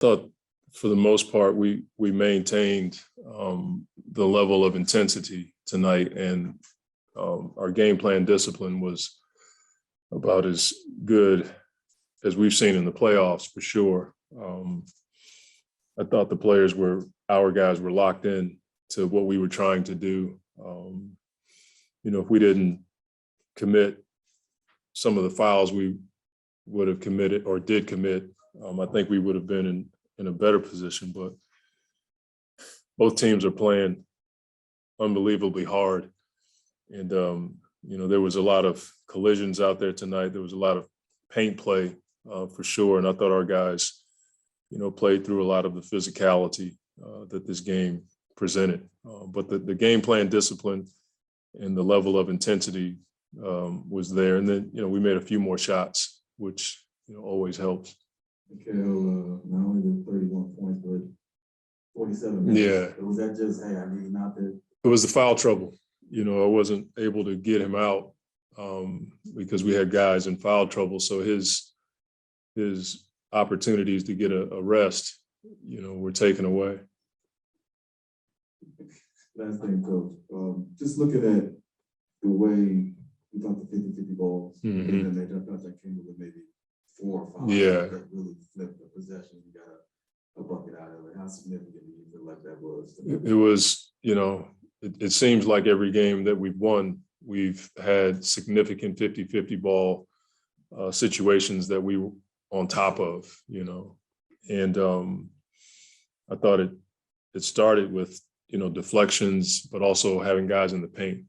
thought for the most part, we maintained the level of intensity tonight, and our game plan discipline was about as good as we've seen in the playoffs for sure. I thought our guys were locked in to what we were trying to do. If we didn't commit some of the fouls we would have committed or did commit, I think we would have been in a better position. But both teams are playing unbelievably hard. And, there was a lot of collisions out there tonight. There was a lot of paint play for sure. And I thought our guys, played through a lot of the physicality that this game presented. But the game plan discipline and the level of intensity was there. And then, we made a few more shots, which, always helps. Mikal, not only the 31 points, but 47 minutes. Yeah. Was that just, hey, I need him out there? It was the foul trouble. I wasn't able to get him out because we had guys in foul trouble. So his opportunities to get a rest, were taken away. Last thing, Coach. Just looking at the way we thought the 50-50 balls, and they jumped out that came with maybe 4 or 5 that really flipped the possession. You got a bucket out of it. How significant do you feel like that was? It was, it seems like every game that we've won, we've had significant 50-50 ball situations that we were on top of, and I thought it started with, deflections, but also having guys in the paint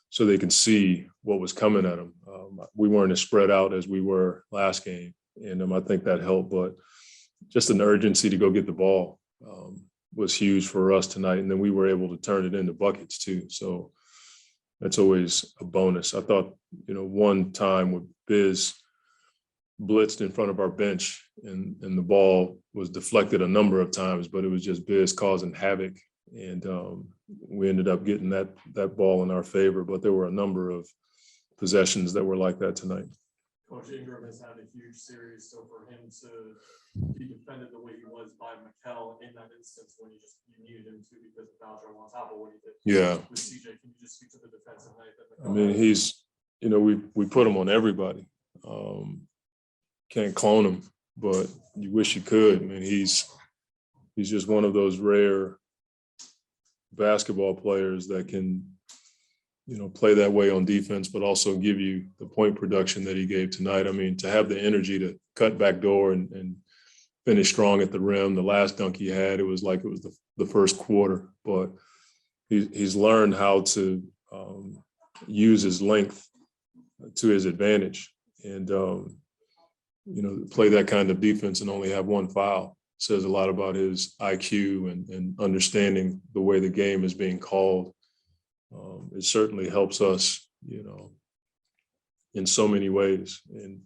so they can see what was coming at them. We weren't as spread out as we were last game, and I think that helped, but just an urgency to go get the ball was huge for us tonight. And then we were able to turn it into buckets too. So that's always a bonus. I thought, one time with Biz blitzed in front of our bench and the ball was deflected a number of times, but it was just Biz causing havoc. And we ended up getting that ball in our favor. But there were a number of possessions that were like that tonight. Coach Ingram has had a huge series, so for him to be defended the way he was by Mikal in that instance when you needed him to because of foul trouble on top of what he did. Yeah. With CJ, can you just speak to the defensive night that I mean, he's, we put him on everybody. Can't clone him, but you wish you could. I mean, he's just one of those rare basketball players that can, play that way on defense, but also give you the point production that he gave tonight. I mean, to have the energy to cut back door and finish strong at the rim. The last dunk he had, it was like it was the first quarter, but he's learned how to use his length to his advantage and, play that kind of defense and only have one foul. Says a lot about his IQ and understanding the way the game is being called. It certainly helps us, in so many ways. And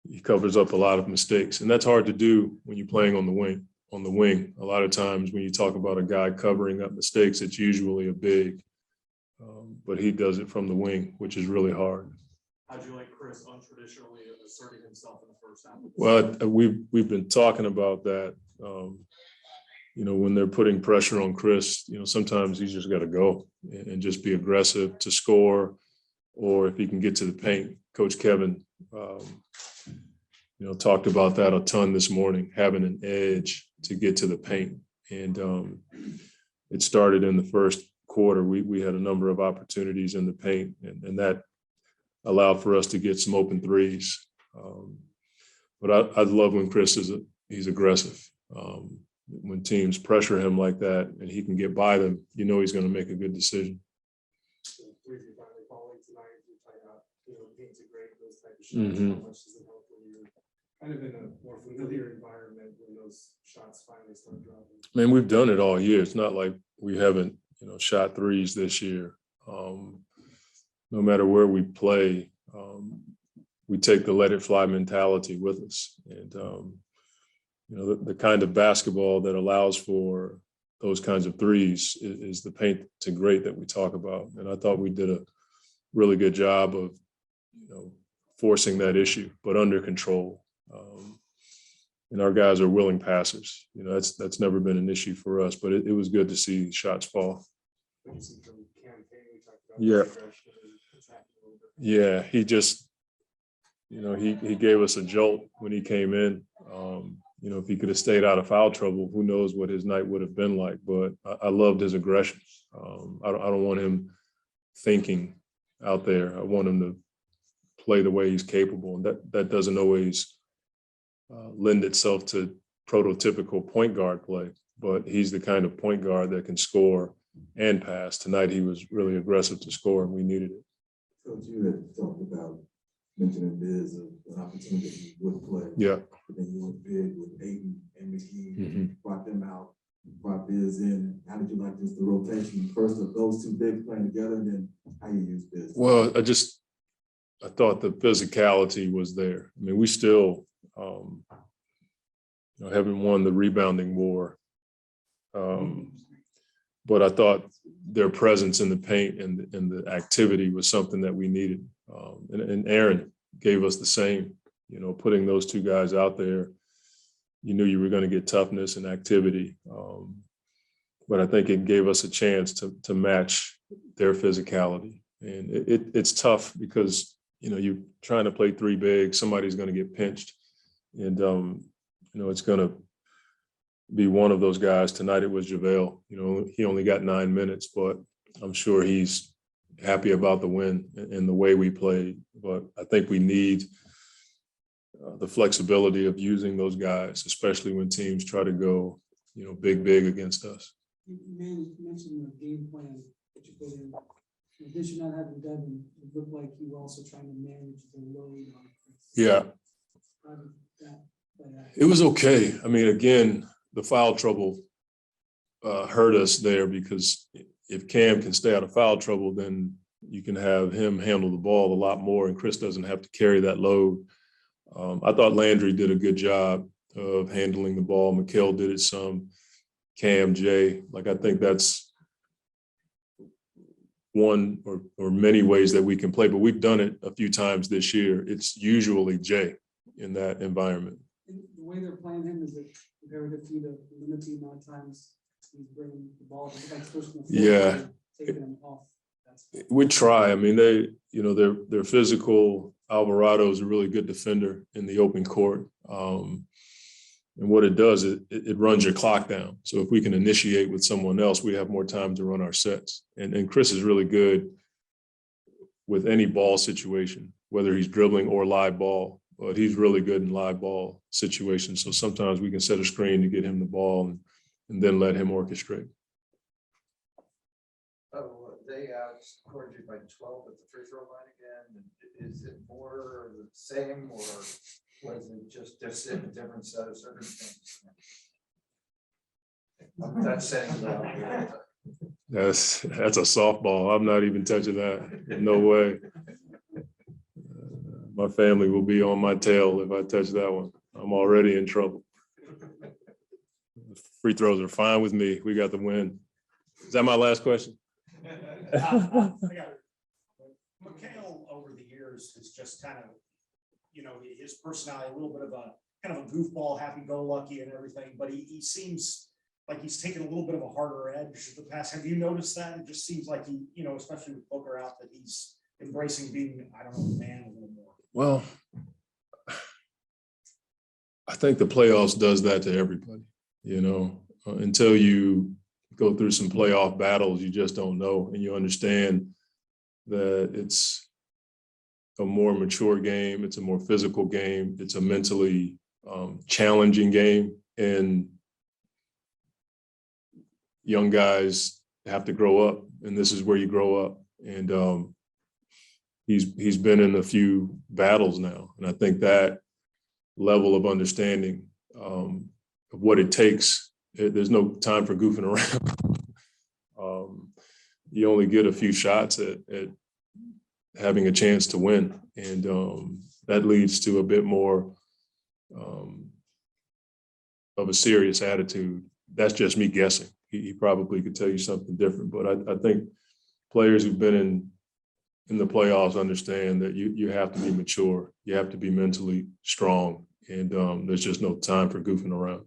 he covers up a lot of mistakes. And that's hard to do when you're playing on the wing. A lot of times when you talk about a guy covering up mistakes, it's usually a big, but he does it from the wing, which is really hard. How'd you like Chris untraditionally asserting himself in the first half? Well, we've been talking about that. When they're putting pressure on Chris, sometimes he's just got to go and just be aggressive to score, or if he can get to the paint. Coach Kevin, talked about that a ton this morning, having an edge to get to the paint. And it started in the first quarter. We had a number of opportunities in the paint, and that allowed for us to get some open threes. But I love when Chris he's aggressive. When teams pressure him like that and he can get by them, he's going to make a good decision. Threes are finally falling tonight. You talk about, paint's a great, those type of shots. How much does it help when you're kind of in a more familiar environment when those shots finally start dropping? Man, we've done it all year. It's not like we haven't, shot threes this year. No matter where we play, we take the let it fly mentality with us. And, the kind of basketball that allows for those kinds of threes is the paint to great that we talk about. And I thought we did a really good job of, forcing that issue, but under control. and our guys are willing passers. You know, that's never been an issue for us, but it was good to see shots fall. Yeah. Yeah, he just, you know, he gave us a jolt when he came in. You know, if he could have stayed out of foul trouble, who knows what his night would have been like. But I loved his aggression. I don't want him thinking out there. I want him to play the way he's capable, and that doesn't always lend itself to prototypical point guard play. But he's the kind of point guard that can score and pass. Tonight he was really aggressive to score, and we needed it. Coach, you had talked about mentioning Biz an opportunity that you would play. Yeah. But then you went big with Ayton and McKee, brought them out, brought Biz in. How did you like this, the rotation? First of those two bigs playing together, and then how you use Biz? Well, I thought the physicality was there. I mean, we still you know, haven't won the rebounding war. But I thought their presence in the paint and the activity was something that we needed. And Aaron gave us the same, you know, putting those two guys out there, you knew you were going to get toughness and activity. But I think it gave us a chance to match their physicality. And it's tough because, you know, you're trying to play three bigs, somebody's going to get pinched. And, you know, it's going to be one of those guys. Tonight it was JaVale. You know, he only got 9 minutes, but I'm sure he's happy about the win and the way we played. But I think we need the flexibility of using those guys, especially when teams try to go, you know, big against us. You mentioned the game plan that you put in. In addition to not having Devin, it looked like you were also trying to manage the load on Chris. Yeah. It was okay. I mean, again, the foul trouble hurt us there because if Cam can stay out of foul trouble, then you can have him handle the ball a lot more, and Chris doesn't have to carry that load. I thought Landry did a good job of handling the ball. Mikal did it some. Cam, Jay, like I think that's one or many ways that we can play, but we've done it a few times this year. It's usually Jay in that environment. And the way they're playing him is that comparative to the limited amount of times he's bringing the ball, like pushing the floor, yeah, taking him off. We try. I mean, they're physical. Alvarado's a really good defender in the open court. And what it does, it runs your clock down. So if we can initiate with someone else, we have more time to run our sets. And Chris is really good with any ball situation, whether he's dribbling or live ball, but he's really good in live ball situations. So sometimes we can set a screen to get him the ball and then let him orchestrate. Oh, they scored you by 12 at the free throw line again. Is it more or the same, or was it just in a different set of circumstances? That's saying That's a softball. I'm not even touching that. No way. My family will be on my tail if I touch that one. I'm already in trouble. Free throws are fine with me. We got the win. Is that my last question? Mikal over the years is just kind of, you know, his personality, a little bit of a kind of a goofball, happy-go-lucky and everything, but he seems like he's taken a little bit of a harder edge the past. Have you noticed that? It just seems like he, you know, especially with Booker out, that he's embracing being, I don't know, man a little more. Well, I think the playoffs does that to everybody, you know, until you go through some playoff battles, you just don't know. And you understand that it's a more mature game. It's a more physical game. It's a mentally challenging game. And young guys have to grow up, and this is where you grow up. And he's been in a few battles now. And I think that level of understanding of what it takes, there's no time for goofing around. You only get a few shots at having a chance to win. And that leads to a bit more of a serious attitude. That's just me guessing. He probably could tell you something different, but I think players who've been in the playoffs understand that you have to be mature. You have to be mentally strong. and there's just no time for goofing around.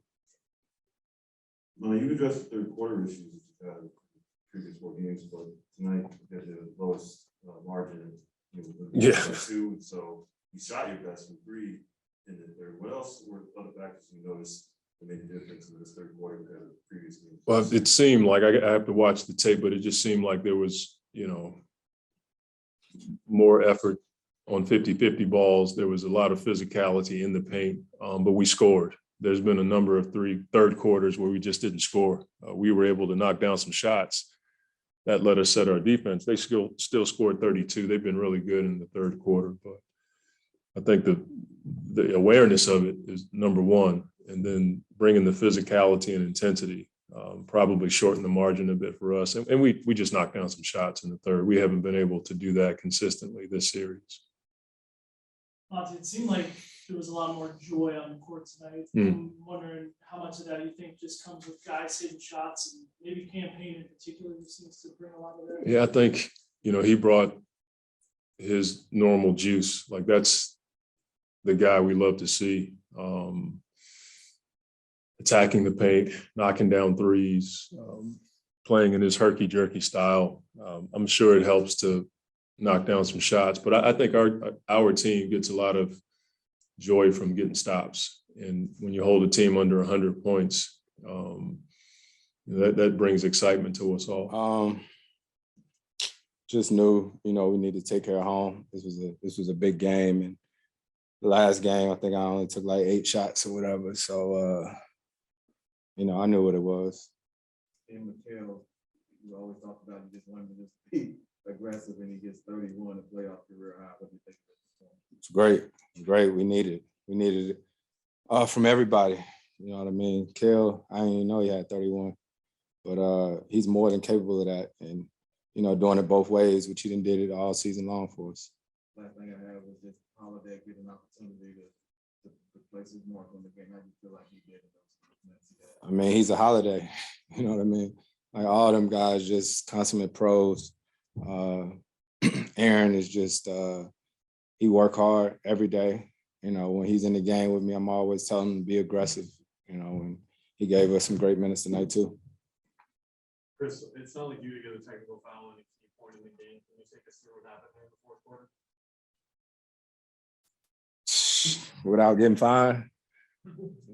Well, you addressed the third quarter issues that you've had in previous 4 games, but tonight you had the lowest margin. Yeah. 2, so you shot your best from 3 in the third. What else were other factors you noticed that made a difference in this third quarter compared to the previous game? Well, it seemed like I have to watch the tape, but it just seemed like there was, more effort on 50-50 balls. There was a lot of physicality in the paint, but we scored. There's been a number of third quarters where we just didn't score. We were able to knock down some shots that let us set our defense. They still scored 32. They've been really good in the third quarter, but I think the awareness of it is number one, and then bringing the physicality and intensity probably shortened the margin a bit for us. And we just knocked down some shots in the third. We haven't been able to do that consistently this series. Monty, it seemed like there was a lot more joy on the court tonight. I'm wondering how much of that you think just comes with guys hitting shots, and maybe campaign in particular seems to bring a lot of that. Yeah, I think, he brought his normal juice. Like, that's the guy we love to see. Attacking the paint, knocking down threes, playing in his herky-jerky style. I'm sure it helps to knock down some shots, but I think our team gets a lot of joy from getting stops. And when you hold a team under 100 points, that brings excitement to us all. Just knew, we need to take care of home. This was a big game, and the last game I think I only took like 8 shots or whatever. So I knew what it was. And Mikal, you always talk about you just wanted to just be aggressive, and he gets 31 to playoff career high. What do you think of this? It's great. We needed it from everybody. You know what I mean? Mikal, I didn't even know he had 31, but he's more than capable of that, and doing it both ways, which he done did it all season long for us. Last thing I had was just Holiday getting an opportunity to place his mark on the game. How do you feel like he did in those minutes? I mean, he's a Holiday. You know what I mean? Like, all them guys just consummate pros. Aaron is just he work hard every day. When he's in the game with me, I'm always telling him to be aggressive. And he gave us some great minutes tonight too. Chris, it's not like you to get a technical foul on a key point in the game. Can you take us through what happened there in the fourth quarter? Without getting fined?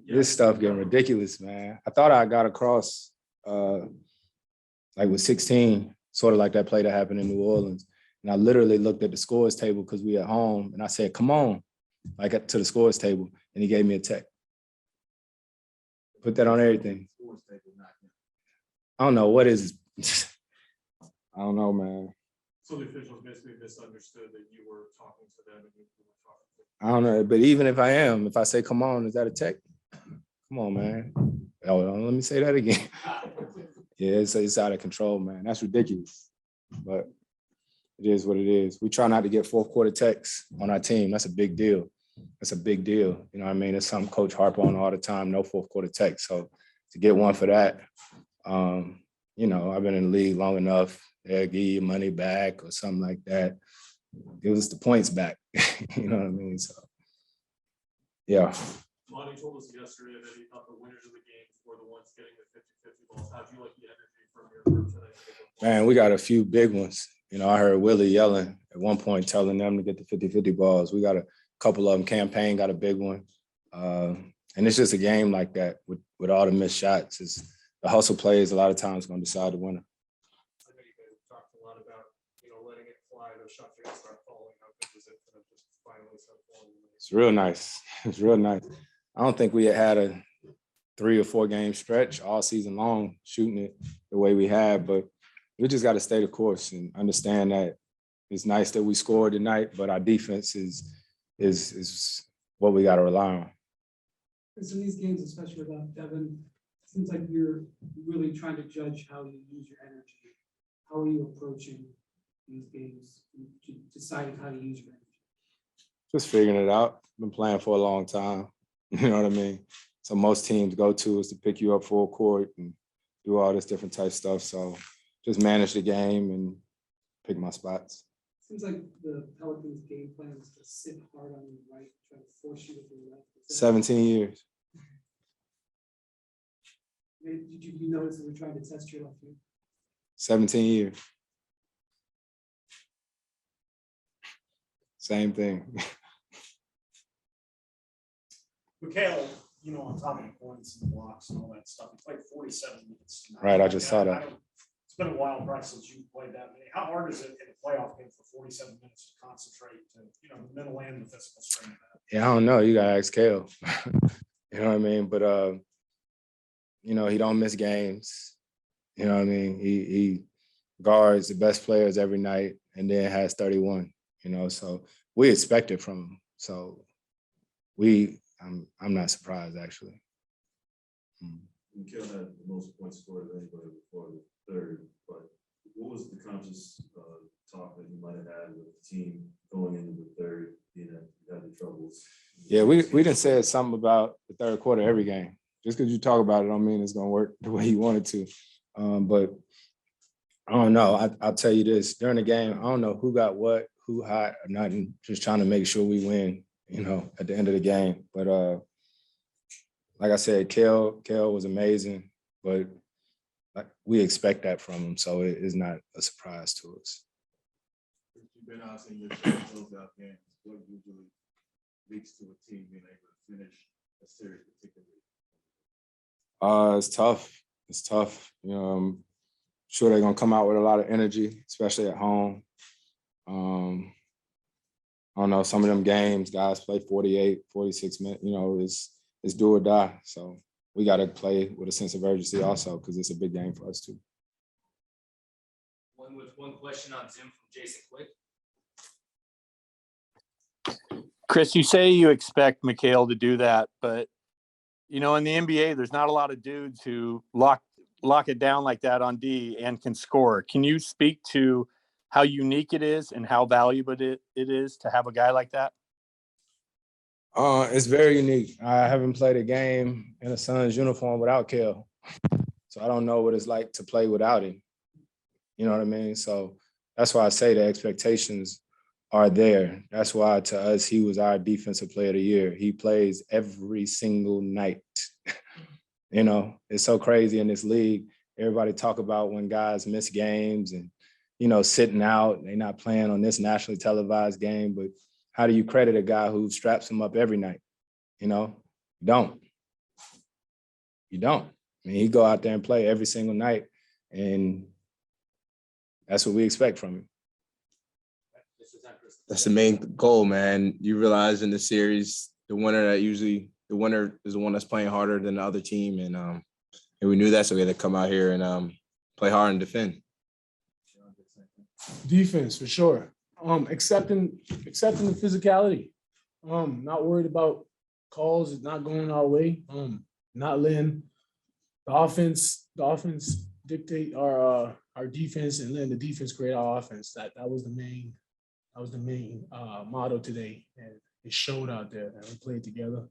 This stuff getting ridiculous, man. I thought I got across like with 16, sort of like that play that happened in New Orleans. And I literally looked at the scores table because we at home, and I said, come on, like to the scores table. And he gave me a tech. Put that on everything. I don't know, what is I don't know, man. So the officials basically misunderstood that you were talking to them and you were talking to them. I don't know, but even if I am, if I say, come on, is that a tech? Come on, man. Oh, let me say that again. Yeah, it's out of control, man. That's ridiculous. But it is what it is. We try not to get fourth quarter techs on our team. That's a big deal. That's a big deal. You know what I mean? It's something Coach Harper on all the time, no fourth quarter tech. So to get one for that, I've been in the league long enough. They'll give you money back or something like that. Give us the points back. You know what I mean? So, yeah. Monty told us yesterday that he thought the winners of the game were the ones getting the 50-50 balls. How do you like the energy from your group today? Man, we got a few big ones. I heard Willie yelling at one point, telling them to get the 50-50 balls. We got a couple of them. Campaign got a big one. And it's just a game like that with all the missed shots. The hustle plays a lot of times going to decide the winner. I know you guys have talked a lot about, letting it fly. Those shots are going to start falling. How good was it for them just finally start falling? It's real nice. It's real nice. I don't think we had a 3 or 4 game stretch all season long shooting it the way we have, but we just got to stay the course and understand that it's nice that we scored tonight, but our defense is what we got to rely on. Because in these games, especially without Devin, it seems like you're really trying to judge how you use your energy. How are you approaching these games, deciding how to use your energy? Just figuring it out. Been playing for a long time. You know what I mean? So most teams go to is to pick you up full court and do all this different type stuff. So just manage the game and pick my spots. Seems like the Pelicans' game plan is to sit hard on your right, try to force you with your left. 17 years. Did you notice that we're trying to test your left hand? 17 years. Same thing. Mikal, you know, on top of the points and blocks and all that stuff, he played 47 minutes tonight. Right, I just saw that. It's been a while, probably, since you played that many. How hard is it in a playoff game for 47 minutes to concentrate to, you know, the mental and the physical strain of that? Yeah, I don't know. You gotta ask Kale. You know what I mean? But you know, he don't miss games. You know what I mean? He guards the best players every night and then has 31, you know, so we expect it from him. So I'm not surprised actually. Mikal had the most points scored of anybody before the third, but what was the conscious talk that you might have had with the team going into the third, you know, you had the troubles? Yeah, we done said something about the third quarter every game. Just because you talk about it don't mean it's gonna work the way you want it to. But I don't know. I'll tell you this, during the game, I don't know who got what, who hot or nothing, just trying to make sure we win, you know, at the end of the game. But like I said, Kale was amazing, but we expect that from him, so it is not a surprise to us. You've been out in your closeout games. What usually leads to a team being able to finish a series particularly? It's tough. It's tough. You know, I'm sure they're gonna come out with a lot of energy, especially at home. I don't know, some of them games, guys play 48, 46 minutes, you know, it's do or die. So we got to play with a sense of urgency also because it's a big game for us too. One question on Zoom from Jason Quick. Chris, you say you expect Mikal to do that, but you know, in the NBA, there's not a lot of dudes who lock it down like that on D and can score. Can you speak to how unique it is and how valuable it is to have a guy like that? It's very unique. I haven't played a game in a Suns uniform without Kale, so I don't know what it's like to play without him. You know what I mean? So that's why I say the expectations are there. That's why to us, he was our defensive player of the year. He plays every single night. You know, it's so crazy in this league. Everybody talk about when guys miss games and, you know, sitting out, they're not playing on this nationally televised game, but how do you credit a guy who straps him up every night? You know, you don't. You don't. I mean, he go out there and play every single night, and that's what we expect from him. That's the main goal, man. You realize in the series, the winner is the one that's playing harder than the other team, and we knew that, so we had to come out here and play hard and defend. Defense for sure. Accepting the physicality. Not worried about calls not going our way. Not letting the offense dictate our defense and letting the defense create our offense. That was the main motto today, and it showed out there. And we played together.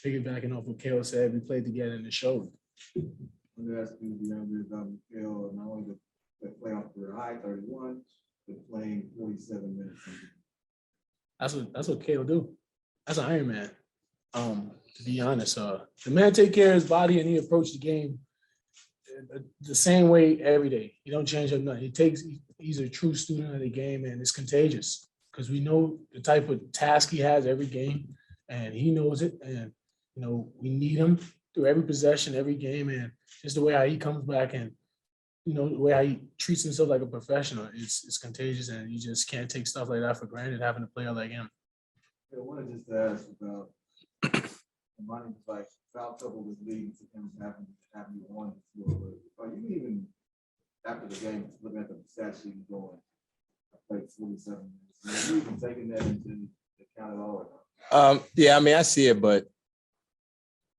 Piggybacking off what Kale said, we played together and it showed. I'm going to ask you, Deandre, about Mikal, not only the playoff career high 31, but playing 47 minutes. That's what Kale do. That's an Iron Man. To be honest, the man take care of his body and he approached the game the same way every day. He don't change up nothing. He's a true student of the game, and it's contagious because we know the type of task he has every game, and he knows it. And you know, we need him through every possession, every game, and just the way how he comes back and you know the way how he treats himself like a professional. It's contagious, and you just can't take stuff like that for granted. Having a player like him. I wanted just to ask about Monty, like foul trouble was leading to him having you on the floor. Are you even after the game looking at the stat sheet and going, I played 47 minutes? Are you even taking that into account at all? Yeah, I mean, I see it, but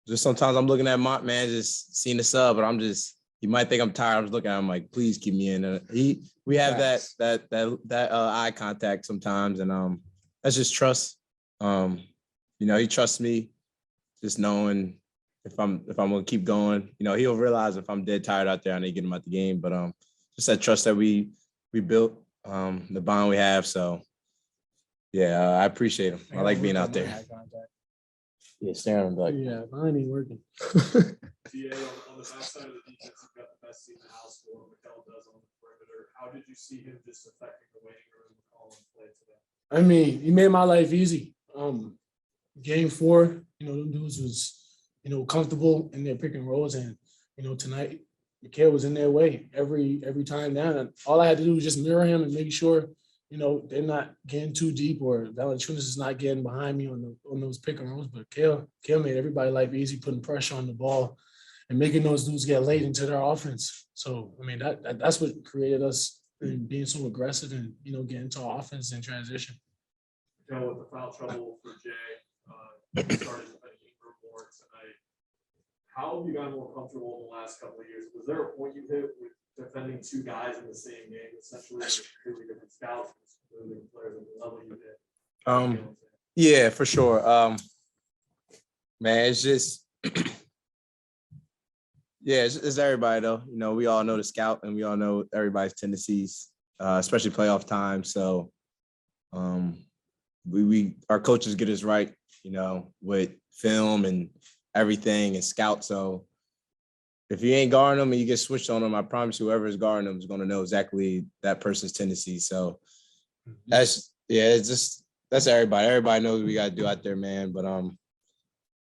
just sometimes I'm looking at Mont, man, just seeing the sub, but he might think I'm tired. I'm just looking at him like, please keep me in. We have that eye contact sometimes, and that's just trust. You know, he trusts me, just knowing if I'm gonna keep going. You know, he'll realize if I'm dead tired out there, I need to get him out the game. But just that trust that we built, the bond we have. So yeah, I appreciate him. I like being out there. Yeah, staring like. Yeah, mine ain't working. DA on the backside of the defense, you've got the best seat in the house for what Mikal does on the perimeter. How did you see him just affecting the waiting room call and play today? I mean, he made my life easy. Game 4, them dudes was, comfortable in their pick and rolls, and tonight, Mikal was in their way every time down. And all I had to do was just mirror him and make sure, they're not getting too deep, or Valanciunas is not getting behind me on those pick and rolls. But Mikal made everybody's life easy, putting pressure on the ball and making those dudes get late into their offense. So I mean, that's what created us and being so aggressive and getting to our offense in transition. With the foul trouble for Jay, started to play more tonight. How have you gotten more comfortable in the last couple of years? Was there a point you hit with defending 2 guys in the same game, essentially completely different scouts, completely different players at the level you did? Yeah, for sure. Man, it's just yeah, it's everybody though. We all know the scout and we all know everybody's tendencies, especially playoff time. So our coaches get us right, with film and everything and scout. So if you ain't guarding them and you get switched on them, I promise you, whoever is guarding them is going to know exactly that person's tendencies. So that's everybody. Everybody knows what we got to do out there, man. But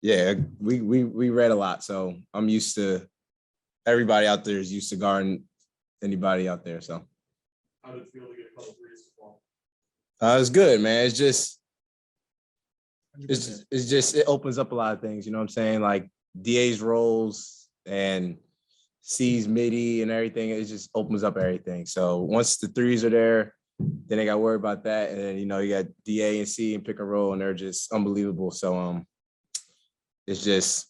yeah, we read a lot, so I'm used to. Everybody out there is used to guarding anybody out there. So how did it feel to get a couple threes to fall? It's good, man. It's just it opens up a lot of things. You know what I'm saying? Like DA's roles and C's midi and everything. It just opens up everything. So once the threes are there, then they got to worry about that. And then, you got DA and C and pick and roll, and they're just unbelievable. So it's just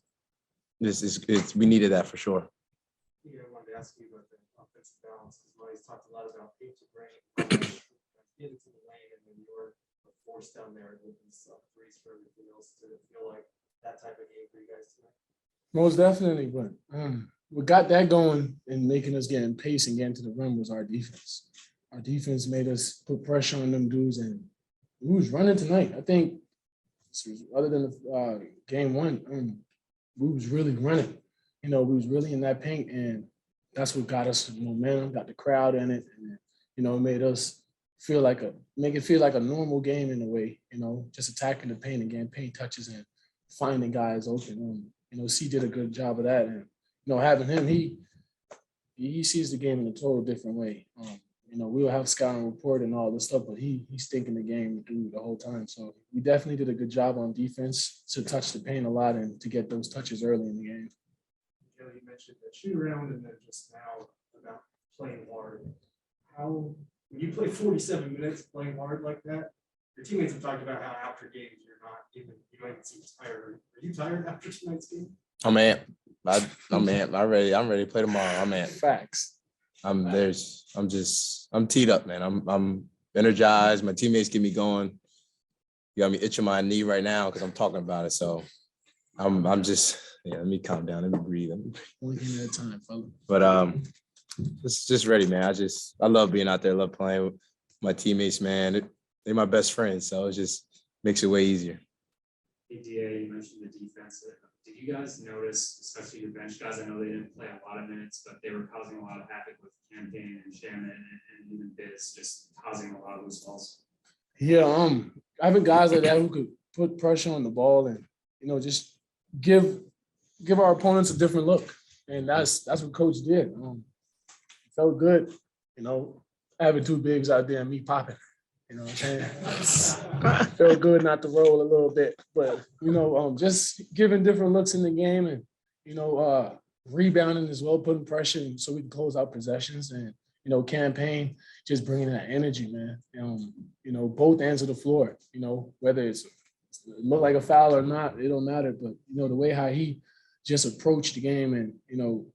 we needed that for sure. I wanted to ask you about the offensive balance, because Monty's talked a lot about paint to brain, get into the lane, and then you're forced down there and opens up threes for everything else. Did it feel like that type of game for you guys tonight? Most definitely, but what got that going and making us get in pace and getting to the rim was our defense. Our defense made us put pressure on them dudes, and we was running tonight. I think, other than the game 1, we was really running. We was really in that paint, and that's what got us momentum, got the crowd in it, and it made us make it feel like a normal game in a way. Just attacking the paint and getting paint touches and finding guys open. C did a good job of that, and having him, he sees the game in a total different way. We'll have scouting report and all this stuff, but he's thinking the game through the whole time. So we definitely did a good job on defense to touch the paint a lot and to get those touches early in the game. You mentioned the shoot around and then just now about playing hard. When you play 47 minutes playing hard like that, your teammates have talked about how after games you don't even seem tired. Are you tired after tonight's game? I'm amped. I'm ready to play tomorrow. I'm amped. Facts. I'm teed up, man. I'm energized. My teammates get me going. You got me itching my knee right now because I'm talking about it. So I'm just, let me calm down. Let me breathe. One game at a time, fella. But just ready, man. I love being out there. I love playing with my teammates, man. They're my best friends, so it just makes it way easier. Hey, DA, you mentioned the defense. Did you guys notice, especially your bench guys? I know they didn't play a lot of minutes, but they were causing a lot of havoc with Campaign and Shaman and even Biz, just causing a lot of loose balls. Yeah, having guys like that who could put pressure on the ball and just give our opponents a different look, and that's what Coach did. It felt good, having 2 bigs out there and me popping. You know what I'm saying? Felt good not to roll a little bit, but just giving different looks in the game and rebounding as well, putting pressure so we can close out possessions and Campaign just bringing that energy, man. Both ends of the floor. Whether it look like a foul or not, it don't matter. But the way how he just approached the game and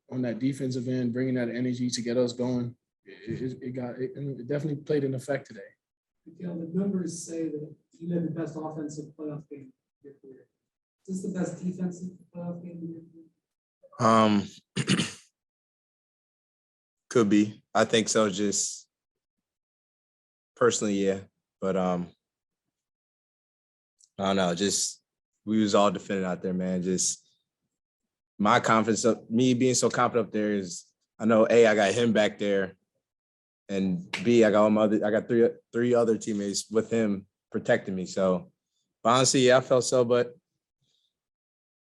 on that defensive end, bringing that energy to get us going, it definitely played an effect today. The numbers say that you had the best offensive playoff game of your career. Is this the best defensive playoff game of your career? Could be. I think so. Just personally, yeah. But I don't know, just we was all defending out there, man. Just my confidence up, me being so confident up there is I know A, I got him back there. And B, I got three other teammates with him protecting me. So but honestly, yeah, I felt so, but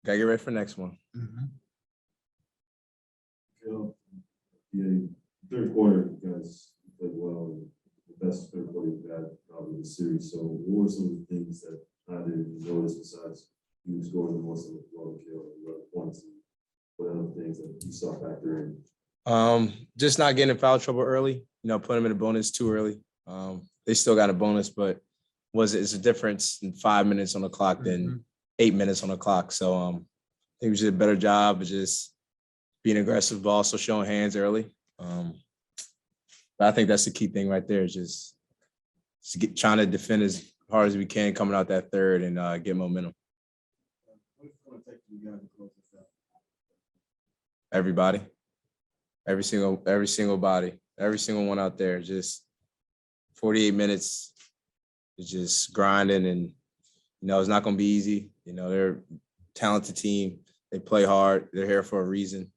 gotta get ready for the next one. Yeah, third quarter, you guys played well, and the best third quarter you've had probably in the series. So what were some of the things that either you noticed besides you scoring the most of the floor, points, and what other things that you saw factor in? Just not getting in foul trouble early, putting them in a bonus too early. They still got a bonus, but it's a difference in 5 minutes on the clock than 8 minutes on the clock. So I think we did a better job of just being aggressive, but also showing hands early. But I think that's the key thing right there is just trying to defend as hard as we can coming out that third and get momentum. Everybody, every single body, every single one out there, just 48 minutes is just grinding and, it's not going to be easy. They're a talented team. They play hard. They're here for a reason,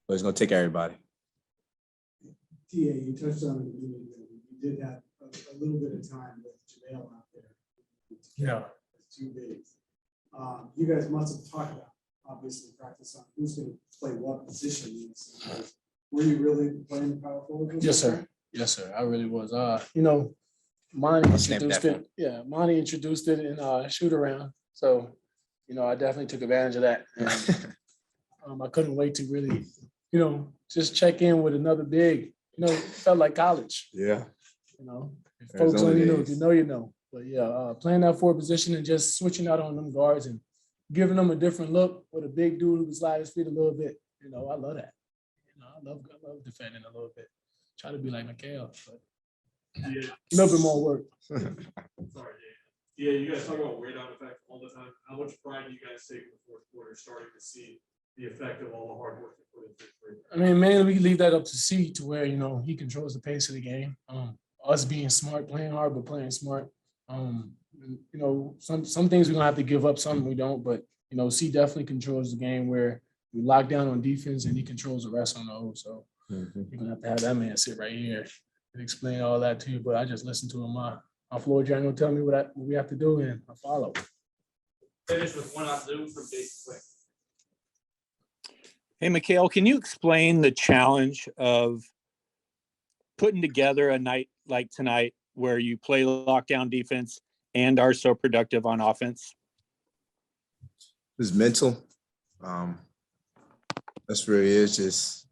but it's going to take everybody. TA, you touched on it. You did have a little bit of time with JaVale out there. Yeah. Two bigs. You guys must have talked about, obviously, practice on who's going to play what position. Were you really playing power forward? Yes, sir. Yes, sir. I really was. Monty introduced it. Yeah, Monty introduced it in shoot around. So, I definitely took advantage of that. And, I couldn't wait to really, just check in with another big. It felt like college. Yeah. If folks only know, if you know, you know. But yeah, playing that forward position and just switching out on them guards and giving them a different look with a big dude who can slide his feet a little bit. I love that. I love defending a little bit. Try to be like Mikal, but a little bit more work. Sorry, yeah, you guys talk about wear down effect all the time. How much pride do you guys take in the fourth quarter, starting to see the effect of all the hard work you put into it? I mean, mainly we leave that up to C to where, he controls the pace of the game. Us being smart, playing hard, but playing smart. Some things we're gonna have to give up, some we don't, but C definitely controls the game where we lock down on defense and he controls the rest on the O. So you're gonna have that man sit right here and explain all that to you. But I just listen to him. My floor general tell me what we have to do and I follow. Finish with one on Zoom from Jason Quick. Hey, Mikal, can you explain the challenge of putting together a night like tonight where you play lockdown defense and are so productive on offense? It's mental. That's really it. It's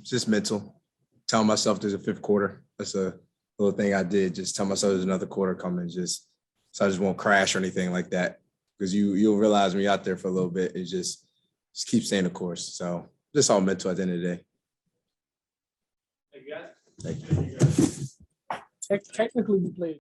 just mental. Telling myself there's a fifth quarter. That's a little thing I did. Just tell myself there's another quarter coming. So I just won't crash or anything like that. Because you'll realize when you're out there for a little bit, it just keep staying the course. So just all mental at the end of the day. Thank you, guys. Thank you. Technically, we played.